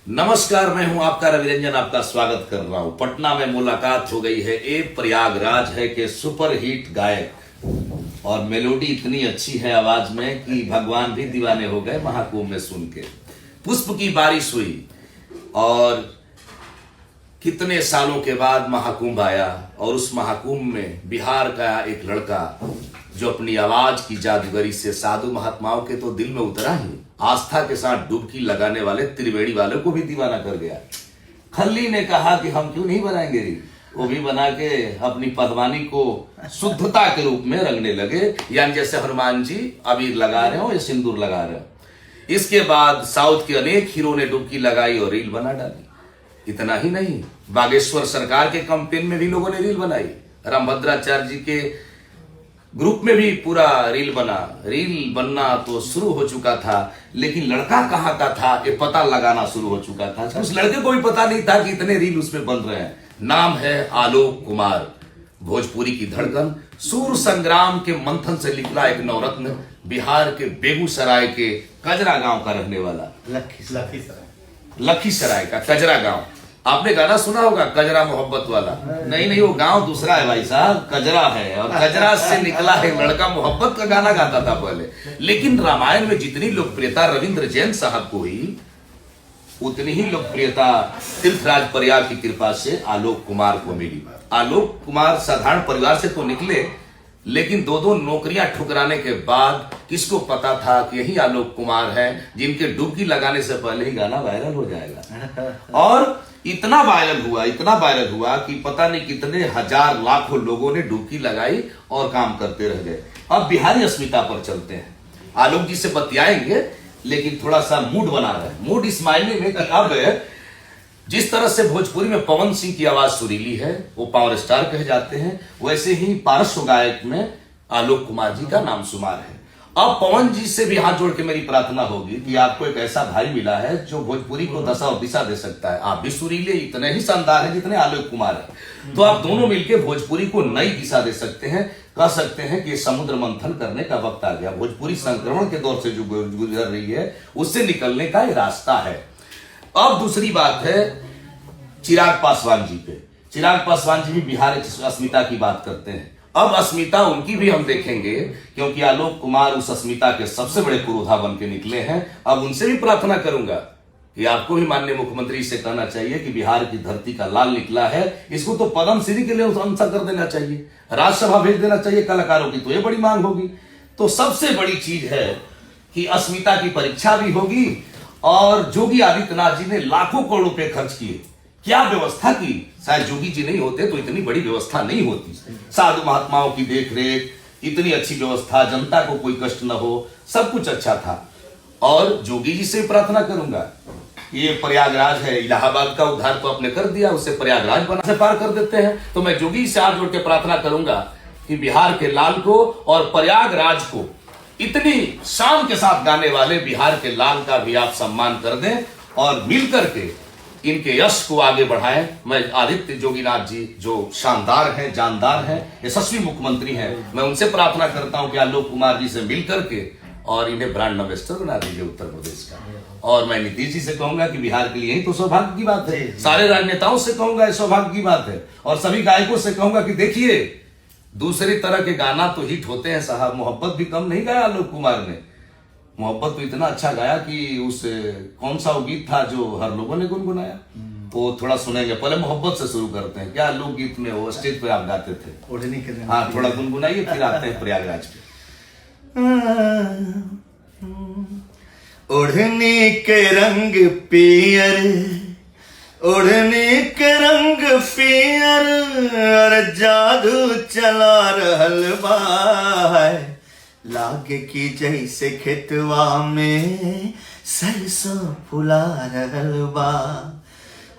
नमस्कार, मैं हूं आपका रवि रंजन, आपका स्वागत कर रहा हूं। पटना में मुलाकात हो गई है एक प्रयागराज है के सुपरहिट गायक और मेलोडी इतनी अच्छी है आवाज में कि भगवान भी दीवाने हो गए महाकुंभ में सुन के। पुष्प की बारिश हुई और कितने सालों के बाद महाकुंभ आया और उस महाकुंभ में बिहार का एक लड़का जो अपनी आवाज की जादूगरी से साधु महात्माओं के तो दिल में उतरा ही, आस्था के साथ डुबकी लगाने वाले त्रिवेणी वालों को भी दीवाना कर गया। खल्ली ने कहा कि हम क्यों नहीं बनाएंगे रील, वो भी बना के अपनी पदवानी को शुद्धता के रूप में रंगने लगे, यानी जैसे हनुमान जी अबीर लगा रहे हो या सिंदूर लगा रहे हो। इसके बाद साउथ के अनेक हीरो ने डुबकी लगाई और रील बना डाली। इतना ही नहीं, बागेश्वर सरकार के कैंपेन में भी लोगों ने रील बनाई। रामभद्राचार्य जी के ग्रुप में भी पूरा रील बना। रील बनना तो शुरू हो चुका था, लेकिन लड़का कहाँ का था ये पता लगाना शुरू हो चुका था। उस लड़के को भी पता नहीं था कि इतने रील उसमें बन रहे हैं। नाम है आलोक कुमार, भोजपुरी की धड़कन, सूर संग्राम के मंथन से निकला एक नवरत्न, बिहार के बेगूसराय के कजरा गांव का रहने वाला। लखीसराय का कजरा गांव, आपने गाना सुना होगा कजरा मोहब्बत वाला। नहीं, वो गांव दूसरा है भाई साहब, कजरा है और कजरा से निकला है लड़का। मोहब्बत का गाना गाता था पहले, लेकिन रामायण में जितनी लोकप्रियता रविंद्र जैन साहब को हुई, उतनी ही लोकप्रियता तीर्थराज प्रयाग की कृपा से आलोक कुमार को मिली। आलोक कुमार साधारण परिवार से तो निकले, लेकिन दो नौकरियां ठुकराने के बाद किसको पता था कि यही आलोक कुमार है जिनके डुबकी लगाने से पहले ही गाना वायरल हो जाएगा। और इतना वायरल हुआ कि पता नहीं कितने हजार लाखों लोगों ने डुबकी लगाई और काम करते रह गए। अब बिहारी अस्मिता पर चलते हैं। आलोक जी से बतियाएंगे, लेकिन थोड़ा सा मूड बना रहे हैं। मूड इस मायने में कि अब जिस तरह से भोजपुरी में पवन सिंह की आवाज सुरीली है, वो पावर स्टार कहे जाते हैं, वैसे ही पार्श्व गायक में आलोक कुमार जी का नाम शुमार है। अब पवन जी से भी हाथ जोड़ के मेरी प्रार्थना होगी कि आपको एक ऐसा भाई मिला है जो भोजपुरी को दशा और दिशा दे सकता है। आप भी सुरीले इतने ही शानदार हैं जितने आलोक कुमार है, तो आप दोनों मिलकर भोजपुरी को नई दिशा दे सकते हैं। कह सकते हैं कि समुद्र मंथन करने का वक्त आ गया। भोजपुरी संक्रमण के दौर से जो गुजर रही है, उससे निकलने का ये रास्ता है। अब दूसरी बात है चिराग पासवान जी पे। चिराग पासवान जी भी बिहार की अस्मिता की बात करते हैं। अब अस्मिता उनकी भी हम देखेंगे, क्योंकि आलोक कुमार उस अस्मिता के सबसे बड़े पुरोधा बन के निकले हैं। अब उनसे भी प्रार्थना करूंगा कि आपको भी माननीय मुख्यमंत्री से कहना चाहिए कि बिहार की धरती का लाल निकला है, इसको तो पद्म श्री के लिए आंसर कर देना चाहिए, राज्यसभा भेज देना चाहिए कलाकारों की, तो ये बड़ी मांग होगी। तो सबसे बड़ी चीज है कि अस्मिता की परीक्षा भी होगी। और योगी आदित्यनाथ जी ने लाखों करोड़ रुपए खर्च किए, क्या व्यवस्था की। शायद योगी जी नहीं होते तो इतनी बड़ी व्यवस्था नहीं होती। साधु महात्माओं की देखरेख, इतनी अच्छी व्यवस्था, जनता को कोई कष्ट न हो, सब कुछ अच्छा था। और योगी जी से प्रार्थना करूंगा, ये प्रयागराज है, इलाहाबाद का उद्धार तो आपने कर दिया, उसे प्रयागराज बना से पार कर देते हैं। तो मैं योगी से हाथ जोड़ के प्रार्थना करूंगा कि बिहार के लाल को और प्रयागराज को इतनी शान के साथ गाने वाले बिहार के लाल का भी आप सम्मान कर दें और मिलकर के इनके यश को आगे बढ़ाएं। मैं आदित्य जोगीनाथ जी जो शानदार हैं, जानदार हैं, यशस्वी मुख्यमंत्री हैं, मैं उनसे प्रार्थना करता हूं कि आलोक कुमार जी से मिलकर के और इन्हें ब्रांड एम्बेसडर बना दीजिए उत्तर प्रदेश का। और मैं नीतीश जी से कहूंगा कि बिहार के लिए ही तो सौभाग्य की बात है। सारे राजनेताओं से कहूंगा सौभाग्य की बात है, और सभी गायकों से कहूंगा कि देखिए दूसरी तरह के गाना तो हिट होते हैं साहब। मोहब्बत भी कम नहीं गाया आलोक कुमार ने, मोहब्बत तो इतना अच्छा गाया कि उस कौन सा वो गीत था जो हर लोगों ने गुनगुनाया, वो थोड़ा सुनेंगे। पहले मोहब्बत से शुरू करते हैं। क्या लोकगीत में वो स्टेज पे आप गाते थे, ओढ़नी के रंग, हाँ थोड़ा गुनगुनाइए, फिर आते हैं प्रयागराज पे। ओढ़नी के रंग पियर, ओढ़नी के रंग पियर, जादू चला रहल बा। लागे की जैसे खेतवा में सरसों फुला रहल बा।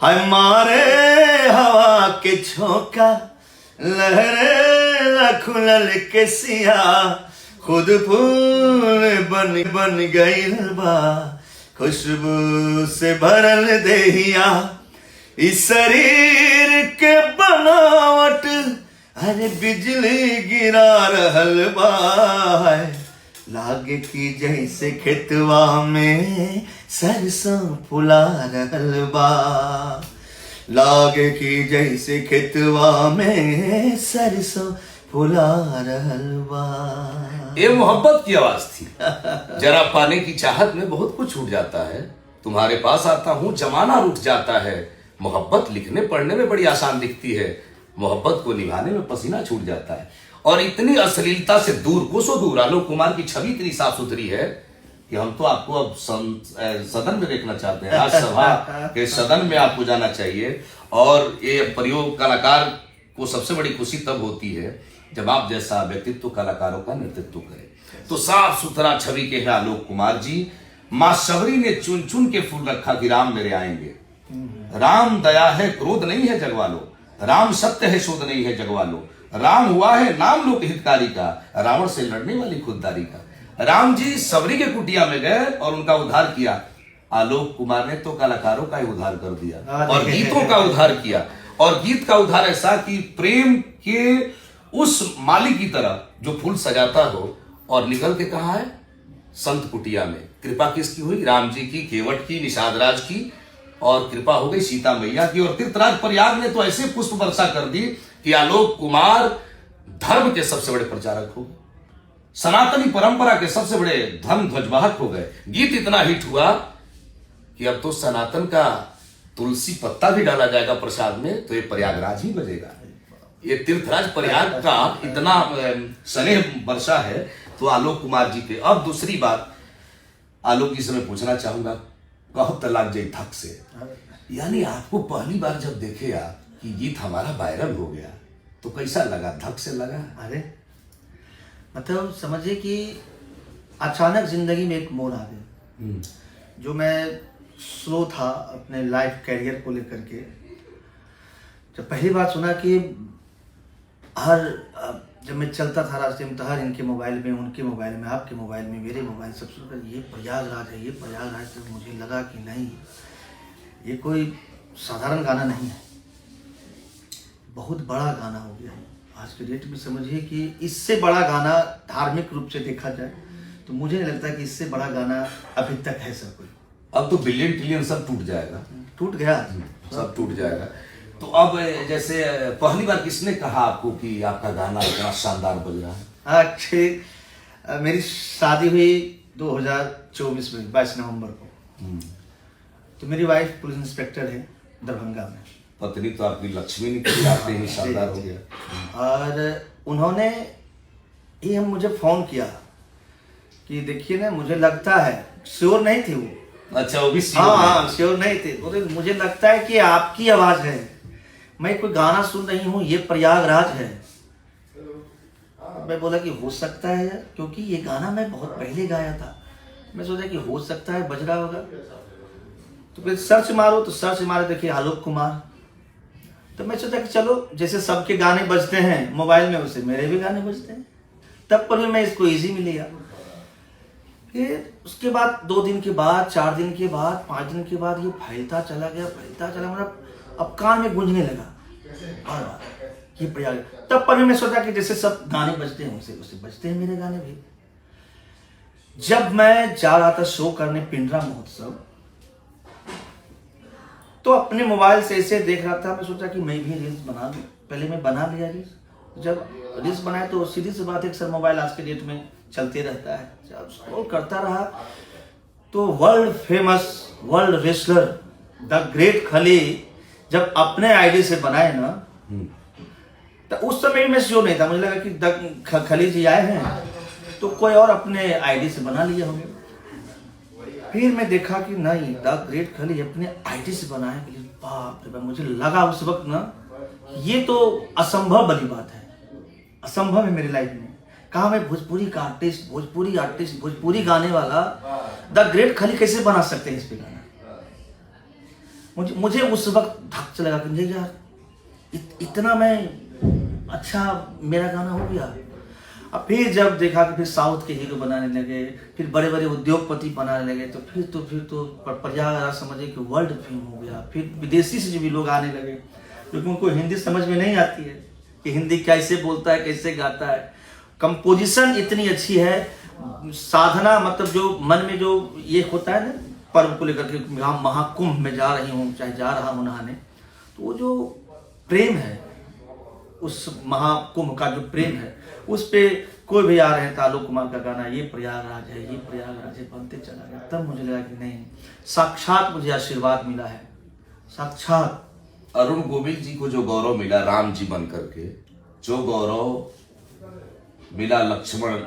हाय मारे हवा के झोंका, लहरे खुलल के सिया, खुद फूल बन गइल बा। खुशबू से भरल देहिया, इस शरीर के बनावट, अरे बिजली गिरा रहल बा। लागे की जैसे खेतवा में सरसों फुला रहल बा, लागे की जैसे खेतवा में सरसों फुला रहल बा। ये मोहब्बत की आवाज थी। जरा पाने की चाहत में बहुत कुछ छूट जाता है, तुम्हारे पास आता हूं जमाना रूठ जाता है। मोहब्बत लिखने पढ़ने में बड़ी आसान दिखती है, मोहब्बत को निभाने में पसीना छूट जाता है। और इतनी अश्लीलता से दूर, कोसों दूर, आलोक कुमार की छवि इतनी साफ सुथरी है कि हम तो आपको अब सदन में देखना चाहते हैं। राज्यसभा के सदन में आपको जाना चाहिए। और ये प्रयोग कलाकार को सबसे बड़ी खुशी तब होती है जब आप जैसा व्यक्तित्व कलाकारों का नेतृत्व करे। तो साफ सुथरा छवि के हैं आलोक कुमार जी। मां शबरी ने चुन चुन के फूल रखा कि राम मेरे आएंगे। राम दया है क्रोध नहीं है जगवालो, राम सत्य है शोध नहीं है जगवालो, राम हुआ है नाम लोक हितकारी का, रावण से लड़ने वाली खुददारी का। राम जी सबरी के कुटिया में गए और उनका उद्धार किया। आलोक कुमार ने तो कलाकारों का ही उद्धार कर दिया और गीतों का उद्धार किया। और गीत का उद्धार ऐसा कि प्रेम के उस माली की तरह जो फूल सजाता हो और निकल के कहा है संत कुटिया में। कृपा किसकी हुई? राम जी की, केवट की, निषाद राज की, और कृपा हो गई सीता मैया की। और तीर्थराज प्रयाग ने तो ऐसे पुष्प वर्षा कर दी कि आलोक कुमार धर्म के सबसे बड़े प्रचारक हो गए, सनातनी परंपरा के सबसे बड़े धर्म ध्वजवाहक हो गए। गीत इतना हिट हुआ कि अब तो सनातन का तुलसी पत्ता भी डाला जाएगा प्रसाद में तो ये प्रयागराज ही बजेगा। ये तीर्थराज प्रयाग का इतना स्नेह वर्षा है तो आलोक कुमार जी के। अब दूसरी बात आलोक जी से मैं पूछना चाहूंगा, कहो तलाक जई थक से, यानी आपको पहली बार जब देखे आप कि गीत हमारा वायरल हो गया तो कैसा लगा? धक से लगा? अरे मतलब समझिए कि अचानक जिंदगी में एक मोड़ आ गया। जो मैं स्लो था अपने लाइफ कैरियर को लेकर के, जब पहली बार सुना कि जब मैं चलता था रास्ते में तो हर इनके मोबाइल में, उनके मोबाइल में, आपके मोबाइल में, मेरे मोबाइल, सब सुनकर ये प्रयागराज है, ये प्रयागराज। तो मुझे लगा कि नहीं, ये कोई साधारण गाना नहीं है, बहुत बड़ा गाना हो गया है आज के डेट में। समझिए कि इससे बड़ा गाना धार्मिक रूप से देखा जाए तो मुझे नहीं लगता कि इससे बड़ा गाना अभी तक है सर कोई। अब तो बिलियन ट्रिलियन सब टूट जाएगा, टूट गया, सब टूट जाएगा। तो अब जैसे पहली बार किसने कहा आपको कि आपका गाना इतना शानदार बज रहा है? एक्चुअली मेरी शादी हुई 2024 में 22 नवंबर को। तो मेरी वाइफ पुलिस इंस्पेक्टर है दरभंगा में। पत्नी तो आपकी लक्ष्मी निकल आते ही शानदार हो गया। और उन्होंने ही मुझे फोन किया कि देखिए ना, मुझे लगता है, श्योर नहीं थी वो। अच्छा, वो भी हाँ, श्योर नहीं थे। बोले मुझे लगता है कि आपकी आवाज है, मैं कोई गाना सुन रही हूँ, ये प्रयागराज है। मैं बोला कि हो सकता है यार, क्योंकि ये गाना मैं बहुत पहले गाया था। मैं सोचा कि हो सकता है बज रहा होगा। तो फिर सर्च मारो, तो सर्च मारे देखिए आलोक कुमार। तो मैं सोचा कि चलो, जैसे सबके गाने बजते हैं मोबाइल में, वैसे मेरे भी गाने बजते हैं। तब पर भी मैं इसको इजी में लिया। फिर उसके बाद 2 दिन के बाद, 4 दिन के बाद, 5 दिन के बाद ये फैलता चला गया, फैलता चला, मतलब अब कान में गूंजने लगा बार बार ये प्रयाग। तब पर भी मैं सोचा कि जैसे सब गाने बजते हैं वैसे बजते हैं मेरे गाने भी। जब मैं जा रहा था शो करने पिंडरा महोत्सव, तो अपने मोबाइल से ऐसे देख रहा था, मैं सोचा कि मैं भी रील्स बना लूं। पहले मैं बना लिया रील्स। जब रील्स बनाया तो सीधी सी बात है, सर मोबाइल आज के डेट में चलते रहता है। जब स्क्रॉल करता रहा तो world famous, world wrestler the great खली जब अपने आईडी से बनाए ना, तो उस समय भी मैं श्योर नहीं था। मुझे लगा कि द खली जी आए हैं तो कोई और अपने आईडी से बना लिया होंगे। फिर मैं देखा कि नहीं, द ग्रेट खली अपने आईडी से बनाए। बाप रे बाप, मुझे लगा उस वक्त ना, ये तो असंभव वाली बात है, असंभव है मेरी लाइफ में। कहा मैं भोजपुरी का आर्टिस्ट, भोजपुरी गाने वाला द ग्रेट खली कैसे बना सकते हैं इस पे गाना। मुझे उस वक्त धक से लगा कि नहीं यार, इतना मैं अच्छा मेरा गाना हो गया। अब फिर जब देखा कि फिर साउथ के हीरो बनाने लगे, फिर बड़े बड़े उद्योगपति बनाने लगे, तो फिर तो प्रयागराज समझे कि वर्ल्ड फेम हो गया। फिर विदेशी से जो भी लोग आने लगे, क्योंकि उनको हिंदी समझ में नहीं आती है कि हिंदी कैसे बोलता है, कैसे गाता है। कंपोजिशन इतनी अच्छी है, साधना, मतलब जो मन में जो ये होता है ना पर्व को लेकर के, हम महाकुंभ में जा रही हूँ, चाहे जा रहा हूँ नहाने, तो वो जो प्रेम है, उस महाकुंभ का जो प्रेम है, उस पे कोई भी आ रहे हैं तो आलोक कुमार का गाना ये प्रयागराज है, ये प्रयागराज है बनते चला गया। तब मुझे लगा कि नहीं, साक्षात मुझे आशीर्वाद मिला है, साक्षात। अरुण गोविल जी को जो गौरव मिला राम जी बन करके, जो गौरव मिला लक्ष्मण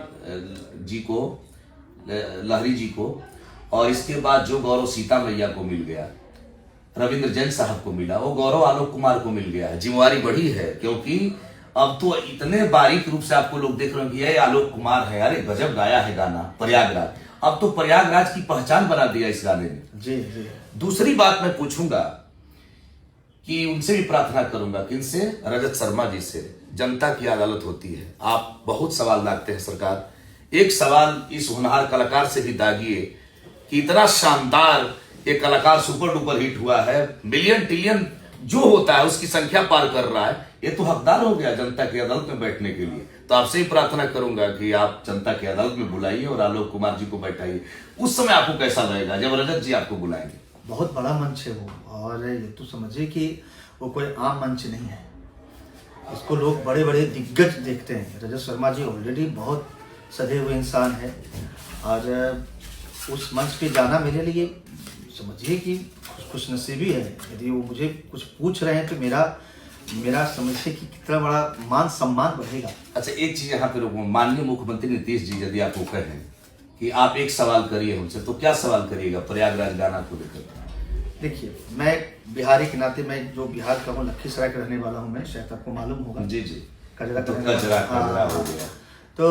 जी को, लहरी जी को, और इसके बाद जो गौरव सीता मैया को मिल गया, रविंद्र जैन साहब को मिला, वो गौरव आलोक कुमार को मिल गया है। जिम्मेवारी बढ़ी है, क्योंकि अब तो इतने बारीक रूप से आपको लोग देख रहे हैं कि ये आलोक कुमार है, अरे गजब गाया है गाना प्रयागराज। अब तो प्रयागराज की पहचान बना दिया इस गाने ने। जी जी। दूसरी बात मैं पूछूंगा कि उनसे भी प्रार्थना करूंगा कि इनसे, रजत शर्मा जी से, जनता की अदालत होती है, आप बहुत सवाल दागते हैं सरकार, एक सवाल इस होनहार कलाकार से भी दागिए कि इतना शानदार ये कलाकार सुपर डुपर हिट हुआ है, मिलियन टिलियन जो होता है उसकी संख्या पार कर रहा है, ये तो हकदार हो गया जनता की अदालत में बैठने के लिए। तो आपसे ही प्रार्थना करूंगा कि आप जनता की अदालत में बुलाइए और आलोक कुमार जी को बैठाइए। उस समय आपको कैसा लगेगा जब रजत जी आपको बुलाएंगे? बहुत बड़ा मंच है वो, और ये तो समझिए कि वो कोई आम मंच नहीं है, इसको लोग बड़े बड़े दिग्गज देखते हैं। रजत शर्मा जी ऑलरेडी बहुत सधे हुए इंसान है, और उस मंच पे जाना मेरे लिए समझिए कि खुशनसीबी है। यदि वो मुझे कुछ पूछ रहे हैं तो मेरा समझिए कि कितना बड़ा मान सम्मान बढ़ेगा। अच्छा, एक चीज यहाँ पे रोकूं, माननीय मुख्यमंत्री नीतीश जी यदि आपको कहें कि आप एक सवाल करिए हमसे, तो क्या सवाल करिएगा प्रयागराज गाना को लेकर? देखिए, मैं बिहारी के नाते, मैं जो बिहार का हूँ, लखीसराय का रहने वाला हूँ मैं, शायद आपको मालूम होगा। जी जी। कजरा तो कजरा हो गया। तो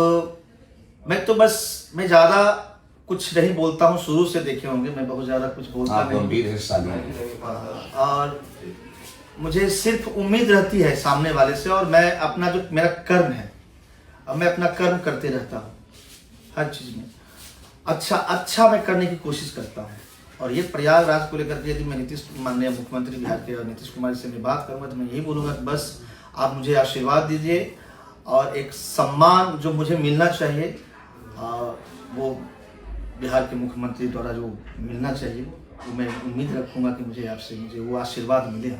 मैं ज्यादा कुछ नहीं बोलता हूँ, शुरू से देखे होंगे मैं बहुत ज्यादा कुछ बोलता नहीं। गंभीर है और मुझे सिर्फ उम्मीद रहती है सामने वाले से, और मैं अपना जो मेरा कर्म है, अब मैं अपना कर्म करते रहता हूँ हर चीज में, अच्छा मैं करने की कोशिश करता हूँ। और ये प्रयागराज को लेकर के यदि मैं माननीय मुख्यमंत्री बिहार के और नीतीश कुमार से मैं बात करूंगा, तो मैं यही बोलूंगा कि बस आप मुझे आशीर्वाद दीजिए, और एक सम्मान जो मुझे मिलना चाहिए, वो बिहार के मुख्यमंत्री द्वारा जो मिलना चाहिए, वो मैं उम्मीद रखूंगा कि मुझे वो आशीर्वाद मिले।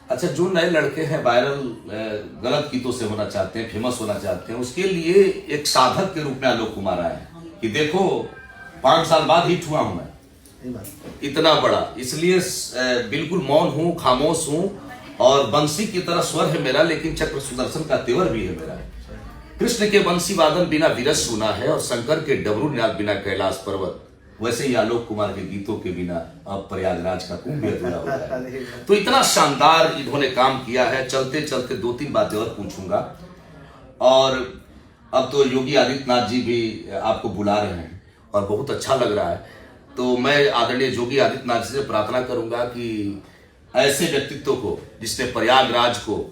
अच्छा, जो नए लड़के हैं वायरल गलत गीतों से होना चाहते हैं, फेमस होना चाहते हैं, उसके लिए एक साधक के रूप में आलोक कुमार आए कि देखो 5 साल बाद हिट हुआ हूं मैं, इतना बड़ा, इसलिए बिल्कुल मौन हूं, खामोश हूं, और बंसी की तरह स्वर है मेरा, लेकिन चक्र सुदर्शन का तेवर भी है मेरा। कृष्ण के बंसी वादन बिना विरस सुना है, और शंकर के डमरू नाद बिना कैलाश पर्वत, वैसे ही आलोक कुमार के गीतों के बिना अब प्रयागराज का कुंभ भी अधूरा हो गया है। तो इतना शानदार इन्होंने काम किया है। चलते चलते 2-3 बातें और पूछूंगा, और अब तो योगी आदित्यनाथ जी भी आपको बुला रहे हैं और बहुत अच्छा लग रहा है। तो मैं आदरणीय योगी आदित्यनाथ जी से प्रार्थना करूंगा कि ऐसे व्यक्तित्व को, जिसने प्रयागराज को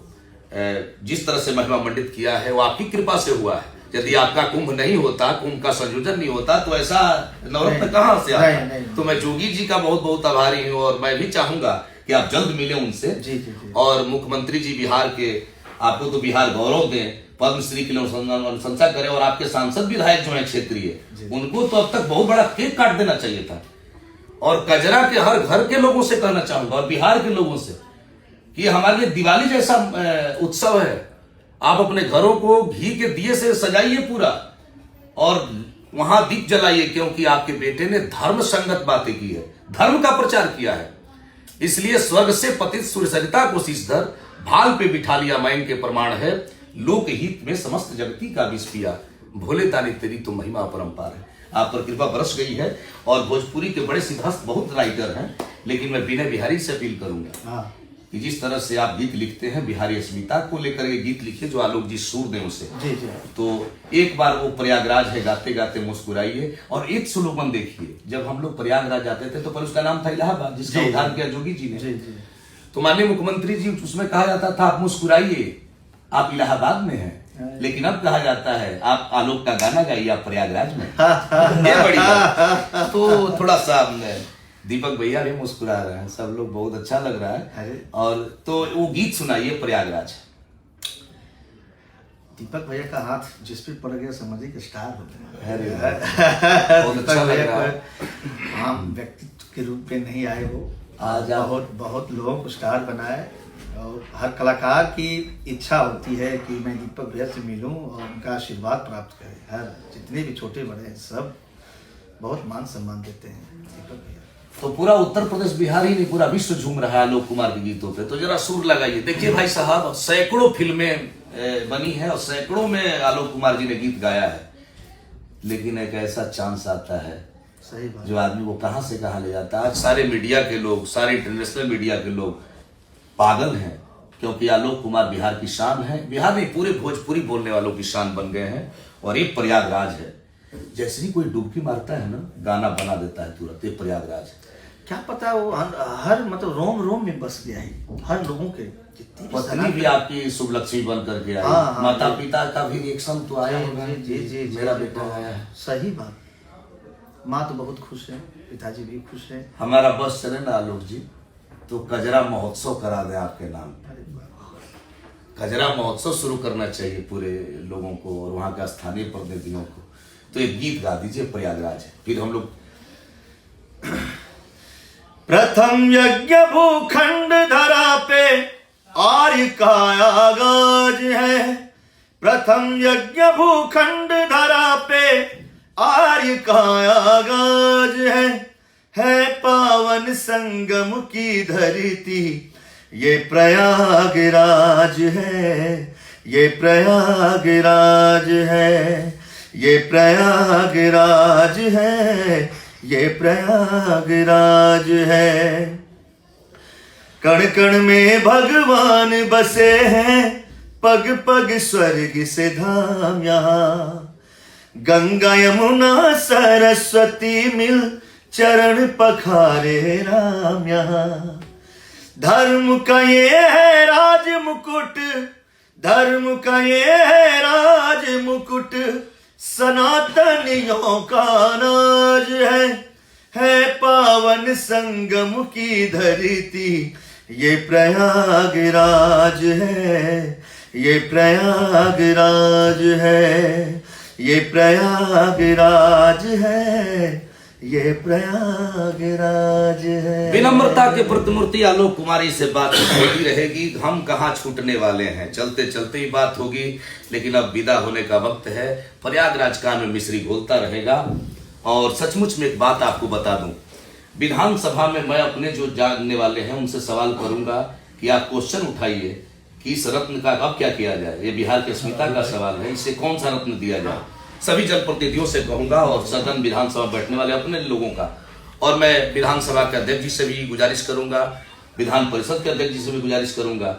जिस तरह से महिमा मंडित किया है, वो आपकी कृपा से हुआ है। यदि आपका कुंभ नहीं होता, कुंभ का संयोजन नहीं होता, तो ऐसा नवरत्न कहां से आता? तो मैं जोगी जी का बहुत बहुत आभारी हूं, और मैं भी चाहूंगा कि आप जल्द मिले उनसे। जी, जी, जी। और मुख्यमंत्री जी बिहार के, आपको तो बिहार गौरव दें, पद्मश्री के लिए अनुशंसा करें, और आपके सांसद विधायक जो है क्षेत्रीय, उनको तो अब तक बहुत बड़ा केक काट देना चाहिए था। और कजरा के हर घर के लोगों से कहना चाहूंगा, और बिहार के लोगों से, कि हमारे लिए दिवाली जैसा उत्सव है, आप अपने घरों को घी के दिए से सजाइए पूरा, और वहां दीप जलाइए, क्योंकि आपके बेटे ने धर्म संगत बातें की है, धर्म का प्रचार किया है। इसलिए स्वर्ग से पतित सूर्य सरिता को शीशधर, भाल पे बिठा लिया मैन के प्रमाण है, लोक हित में समस्त जगती का विष पिया, भोले दानी तेरी तो महिमा अपरंपार है। आप पर कृपा बरस गई है, और भोजपुरी के बड़े सिद्धहस्त बहुत राइटर हैं, लेकिन मैं विनय बिहारी से अपील करूंगा कि जिस तरह से आप गीत लिखते हैं, बिहारी अस्मिता को लेकर के गीत लिखिए, जो आलोक जी सुर दें उसे। जी जी। तो एक बार वो प्रयागराज है गाते गाते मुस्कुराइए, और एक स्लोगन देखिए, जब हम लोग प्रयागराज जाते थे तो पहले उसका नाम था इलाहाबाद, जिसका उद्धार किया जोगी जी ने। जी जी। तो माननीय मुख्यमंत्री जी, उसमें कहा जाता था आप मुस्कुराइए, आप इलाहाबाद में हैं, लेकिन अब कहा जाता है आप आलोक का गाना गाइए, आप प्रयागराज में। ये बड़ी बात। तो थोड़ा सा दीपक भैया भी मुस्कुरा रहे हैं, सब लोग, बहुत अच्छा लग रहा है। और तो वो गीत सुनाइए प्रयागराज। दीपक भैया का हाथ जिस पे पड़ गया समझिए कि स्टार हो गए। अरे बहुत अच्छा लग रहा है। आम व्यक्तित्व के रूप में नहीं आए वो, आज आप बहुत लोगों को स्टार बनाए। और हर कलाकार की इच्छा होती है कि मैं दीपक भैया से मिलूं और उनका आशीर्वाद प्राप्त करें। हर जितने भी छोटे बड़े हैं सब बहुत मान सम्मान देते हैं दीपक भैया। तो पूरा उत्तर प्रदेश बिहार ही नहीं पूरा विश्व झूम रहा है आलोक कुमार के गीतों पे। तो जरा सुर लगाइए। देखिए भाई साहब, सैकड़ों फिल्में बनी है और सैकड़ों में आलोक कुमार जी ने गीत गाया है, लेकिन एक ऐसा चांस आता है सही बात, जो आदमी को कहां से कहां ले जाता है। आज सारे मीडिया के लोग, सारे इंटरनेशनल मीडिया के लोग पागल हैं, क्योंकि आलोक कुमार बिहार की शान है। बिहार में पूरे भोजपुरी बोलने वालों की शान बन गए हैं। और ये प्रयागराज है, जैसे ही कोई डुबकी मारता है ना, गाना बना देता है तुरंत। ये प्रयागराज क्या पता वो हर मतलब रोम रोम में बस गया है हर लोगों के। जितनी भी पत्नी भी आपकी शुभ लक्ष्मी बन करके आई। हाँ, माता पिता का भी रिएक्शन तो आया होगा, जी, मेरा बेटा आया है। सही बात। माँ तो बहुत खुश है, पिताजी भी खुश है। हमारा बस चले ना आलोक जी, तो कजरा महोत्सव करा दें आपके नाम। कजरा महोत्सव शुरू करना चाहिए पूरे लोगों को और वहां के स्थानीय प्रतिनिधियों को। तो एक गीत गा दीजिए प्रयागराज, फिर हम लोग। प्रथम यज्ञ भूखंड धरा पे आर्य का आगाज है। प्रथम यज्ञ भूखंड धरा पे आर्य का आगाज है पावन संगम की धरती ये प्रयागराज है। ये प्रयागराज है, ये प्रयागराज है, ये प्रयागराज है। कण कण में भगवान बसे हैं, पग पग स्वर्ग से धाम यहाँ। गंगा यमुना सरस्वती मिल चरण पखारे राम यहाँ। धर्म का ये है राज मुकुट, धर्म का ये है राज मुकुट, सनातनियों का नाज है पावन संगम की धरती ये प्रयागराज है। ये प्रयागराज है, ये प्रयागराज है, ये प्रयागराज है। विनम्रता के प्रतिमूर्ति आलोक कुमारी से बात होती रहेगी। हम कहाँ छूटने वाले हैं, चलते चलते ही बात होगी। लेकिन अब विदा होने का वक्त है। प्रयागराज कान में मिश्री घोलता रहेगा। और सचमुच में एक बात आपको बता दूं, विधानसभा में मैं अपने जो जानने वाले हैं उनसे सवाल करूंगा कि आप क्वेश्चन उठाइए कि इस रत्न का अब क्या किया जाए। ये बिहार की अस्मिता का सवाल है, इसे कौन सा रत्न दिया जाए। सभी जनप्रतिनिधियों से कहूंगा और सदन विधानसभा बैठने वाले अपने लोगों का। और मैं विधानसभा के अध्यक्ष जी से भी गुजारिश करूंगा, विधान परिषद के अध्यक्ष जी से भी गुजारिश करूंगा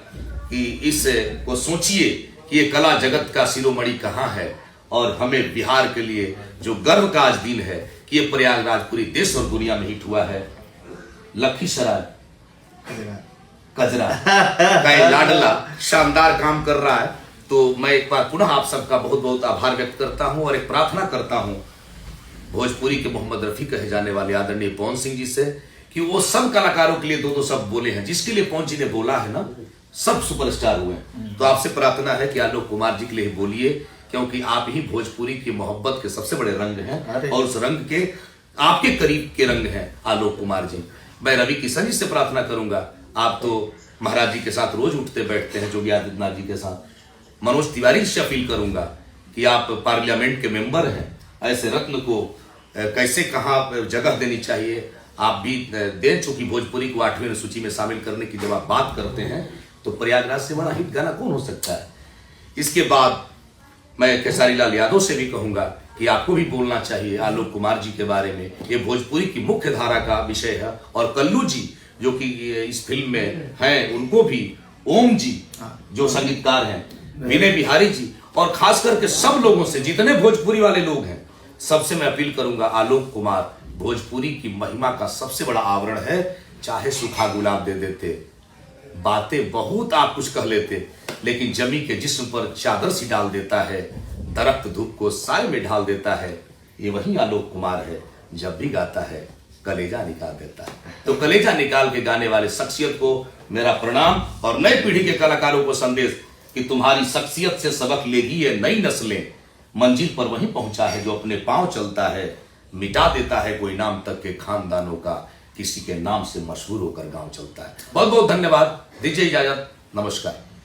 कि इस को सोचिए कि ये कला जगत का शिरोमणि कहाँ है। और हमें बिहार के लिए जो गर्व का आज दिन है कि ये प्रयागराज पूरी देश और दुनिया में हिट हुआ है। लखीसराय कजरा का ये लाडला शानदार काम कर रहा है। तो मैं एक बार पुनः आप सबका बहुत बहुत आभार व्यक्त करता हूं और एक प्रार्थना करता हूं भोजपुरी के मोहम्मद रफी कहे जाने वाले आदरणीय पवन सिंह जी से कि वो सब कलाकारों के लिए दो दो शब्द बोले हैं। जिसके लिए पवन जी ने बोला है ना, सब सुपरस्टार हुए हैं। तो आपसे प्रार्थना है कि आलोक कुमार जी के लिए बोलिए, क्योंकि आप ही भोजपुरी की मोहब्बत के सबसे बड़े रंग हैं और उस रंग के आपके करीब के रंग हैं आलोक कुमार जी। मैं रवि किशन जी से प्रार्थना करूंगा, आप तो महाराज जी के साथ रोज उठते बैठते हैं, योगी आदित्यनाथ जी के साथ। मनोज तिवारी से अपील करूंगा कि आप पार्लियामेंट के मेंबर हैं, ऐसे रत्न को कैसे कहाँ जगह देनी चाहिए आप भी दें। चूंकि भोजपुरी को 8वीं सूची में शामिल करने की जब आप बात करते हैं तो प्रयागराज से बड़ा हिट गाना कौन हो सकता है। इसके बाद मैं खेसारी लाल यादव से भी कहूंगा कि आपको भी बोलना चाहिए आलोक कुमार जी के बारे में। ये भोजपुरी की मुख्य धारा का विषय है। और कल्लू जी जो कि इस फिल्म में हैं, उनको भी, ओम जी जो संगीतकार हैं, विनय बिहारी जी, और खास करके सब लोगों से, जितने भोजपुरी वाले लोग हैं, सबसे मैं अपील करूंगा, आलोक कुमार भोजपुरी की महिमा का सबसे बड़ा आवरण है। चाहे सूखा गुलाब दे देते, बातें बहुत आप कुछ कह लेते, लेकिन जमी के जिस्म पर चादर सी डाल देता है, दरख्त धूप को साए में ढाल देता है। ये वही आलोक कुमार है, जब भी गाता है कलेजा निकाल देता है। तो कलेजा निकाल के गाने वाले शख्सियत को मेरा प्रणाम और नई पीढ़ी के कलाकारों को संदेश कि तुम्हारी शख्सियत से सबक लेगी ये नई नस्लें। मंजिल पर वहीं पहुंचा है जो अपने पांव चलता है, मिटा देता है कोई नाम तक के खानदानों का, किसी के नाम से मशहूर होकर गांव चलता है। बहुत बहुत धन्यवाद, दीजिए इजाजत, नमस्कार।